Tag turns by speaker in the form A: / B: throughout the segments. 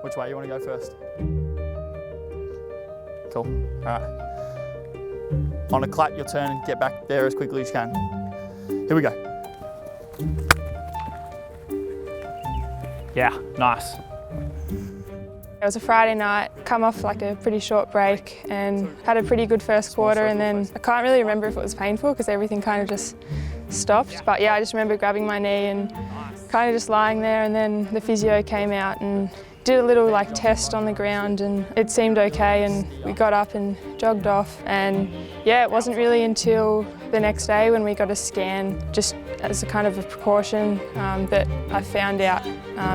A: Which way you want to go first? Cool. All right. On a clap, you'll turn and get back there as quickly as you can. Here we go. Yeah, nice.
B: It was a Friday night, come off like a pretty short break and had a pretty good first quarter, and then I can't really remember if it was painful because everything kind of just stopped. But yeah, I just remember grabbing my knee and kind of just lying there, and then the physio came out and did a little like test on the ground, and it seemed okay, and we got up and jogged off. And yeah, it wasn't really until the next day when we got a scan, just as a kind of a precaution, that I found out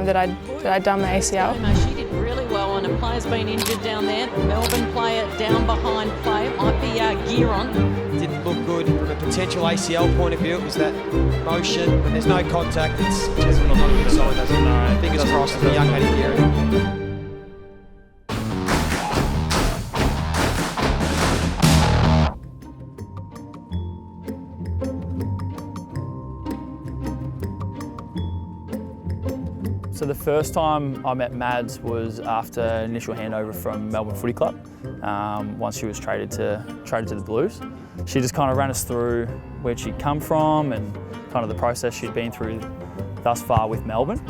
B: that I'd done my ACL.
C: She did really well, and a player's been injured down there. Melbourne player down behind player might be Guerin.
D: Didn't look good from a potential ACL point of view. It was that motion. When there's no contact, it's generally not a good sign, does it? No. Fingers crossed for young Maddy Guerin.
A: So the first time I met Mads was after initial handover from Melbourne Footy Club. Once she was traded to the Blues. She just kind of ran us through where she'd come from and kind of the process she'd been through thus far with Melbourne.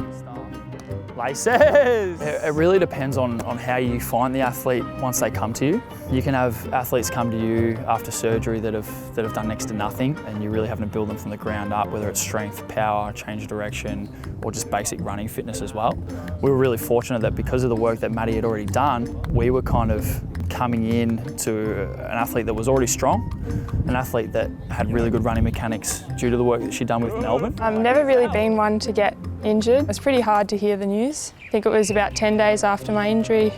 A: Laces! It really depends on how you find the athlete once they come to you. You can have athletes come to you after surgery that have done next to nothing, and you're really having to build them from the ground up, whether it's strength, power, change of direction, or just basic running fitness as well. We were really fortunate that because of the work that Maddy had already done, we were kind of coming in to an athlete that was already strong, an athlete that had really good running mechanics due to the work that she'd done with Melbourne.
B: I've never really been one to get injured. It was pretty hard to hear the news. I think it was about 10 days after my injury.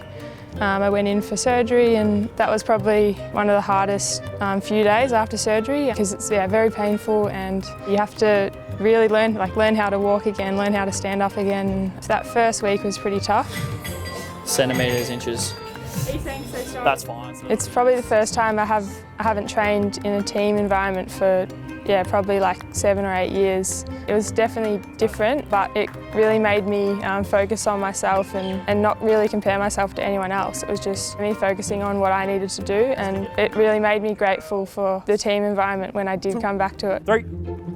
B: I went in for surgery, and that was probably one of the hardest few days after surgery, because it's very painful, and you have to really learn how to walk again, learn how to stand up again. So that first week was pretty tough.
A: Centimetres, inches.
B: Are you saying so strong?
A: That's fine.
B: It's probably the first time I haven't trained in a team environment for probably like 7 or 8 years. It was definitely different, but it really made me focus on myself and not really compare myself to anyone else. It was just me focusing on what I needed to do, and it really made me grateful for the team environment when I did come back to it.
A: 3,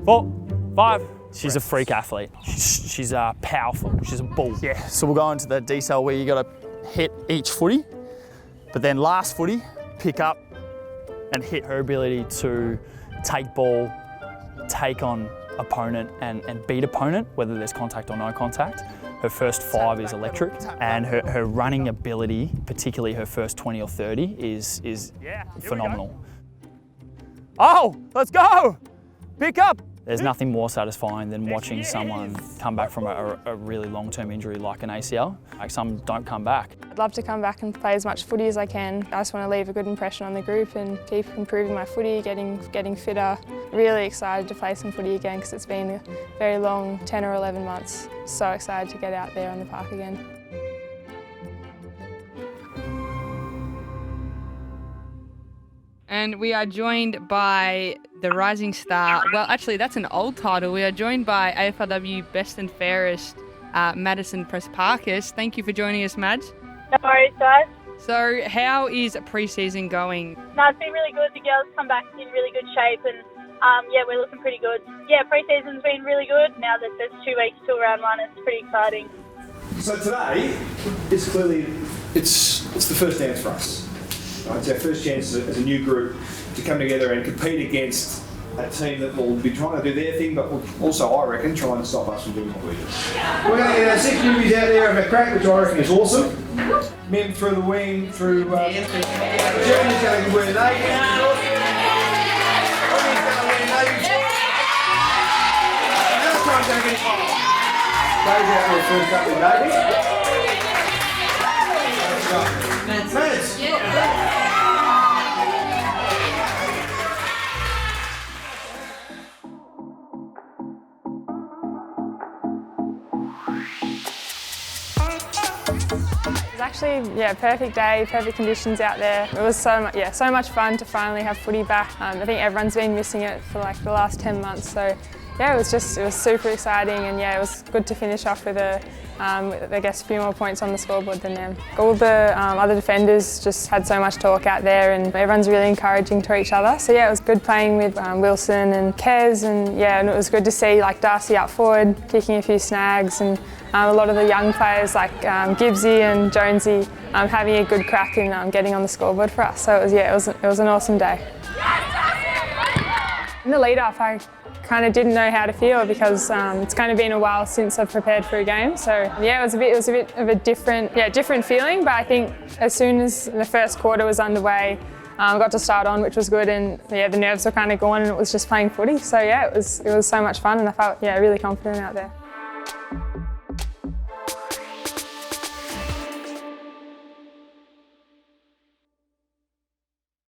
A: 4, 5. She's a freak athlete. She's powerful. She's a bull. Yeah. So we'll go into the decel where you got to hit each footy, but then last footy, pick up and hit her ability to take ball, take on opponent and beat opponent, whether there's contact or no contact. Her first 5 is electric, and her running ability, particularly her first 20 or 30, is phenomenal. Oh, let's go! Pick up! There's nothing more satisfying than watching someone come back from a really long-term injury like an ACL. Like, some don't come back.
B: I'd love to come back and play as much footy as I can. I just want to leave a good impression on the group and keep improving my footy, getting fitter. Really excited to play some footy again because it's been a very long 10 or 11 months. So excited to get out there on the park again.
E: And we are joined by the rising star. Well, actually, that's an old title. We are joined by AFLW Best and Fairest, Madison Press-Parkes. Thank you for joining us, Mads.
F: No worries, guys.
E: So, how is pre-season going?
F: No, it's been really good. The girls come back in really good shape, and we're looking pretty good. Yeah, pre-season's been really good. Now that there's 2 weeks till round 1, it's pretty exciting.
G: So today is clearly it's the first dance for us. Right? It's our first chance as a new group to come together and compete against a team that will be trying to do their thing, but will also, I reckon, trying to stop us from doing what we do. We're going to get our 6 newbies out there have a crack, which I reckon is awesome. Mim through the wing, through Jeremy's going to wear naked. Ronnie's going to wear naked. Another time's going to get Dave's out there first up with David. Mads.
B: It was actually perfect day, perfect conditions out there. It was so much fun to finally have footy back. I think everyone's been missing it for like the last 10 months, so Yeah, it was super exciting, and yeah, it was good to finish off with I guess a few more points on the scoreboard than them. All the other defenders just had so much talk out there, and everyone's really encouraging to each other. So yeah, it was good playing with Wilson and Kez, and yeah, and it was good to see like Darcy up forward, kicking a few snags, and a lot of the young players like Gibbsy and Jonesy having a good crack in getting on the scoreboard for us. So it was an awesome day. In the lead up, I kind of didn't know how to feel because it's kind of been a while since I've prepared for a game. So yeah, it was a bit of a different feeling. But I think as soon as the first quarter was underway, I got to start on, which was good, and yeah, the nerves were kind of gone, and it was just playing footy. So yeah, it was so much fun, and I felt really confident out there.